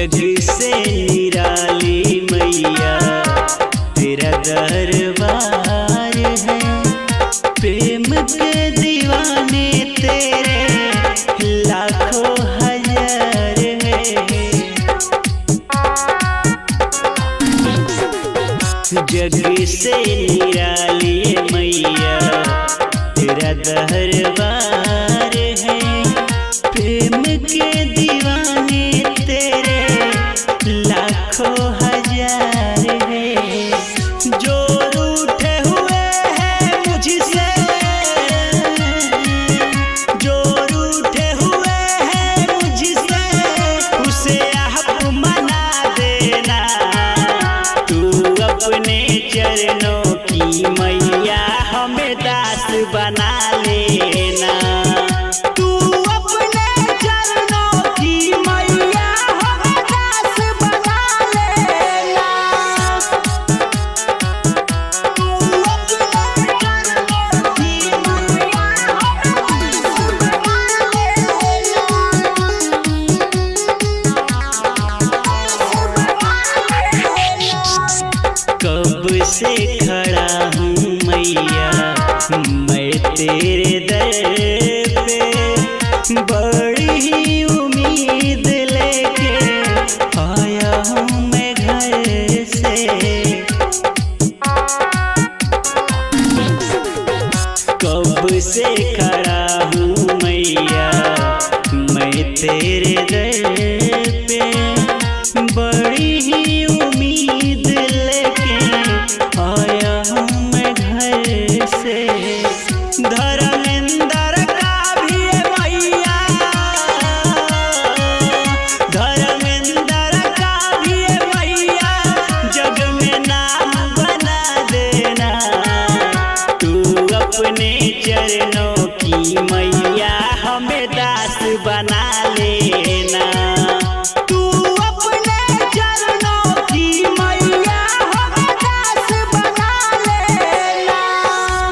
जग से निराली मैया तेरा दरबार है। प्रेम के दीवाने तेरे लाखों हजार है। जग से निराली मैया तेरा दरबार है। प्रेम के दीवाने तेरे लाखों हजार है। जो रूठे हुए हैं मुझसे, जो रूठे हुए हैं मुझसे, उसे आप मना देना। तू अपने चरणों की मैया हमें दास बना लेना। तू अपने चरणों की मैया हमें दास बना लेना। तू अपने चरणों की मैया हमें दास बना लेना। कब से खड़ा हूँ मैया मैं तेरे दर पे, बड़ी ही उम्मीद लेके आया हूँ मैं घर से। कब से खड़ा हूँ मैया मैं तेरे दर पे, बड़ी ही उम्मीद लेके आया हूँ मैं घर से। धर्मेंद्र का भी मैया, धर्मेंद्र का भी मैया जग में नाम बना देना। तू अपने चरणों की मैया हमें दास बना ले।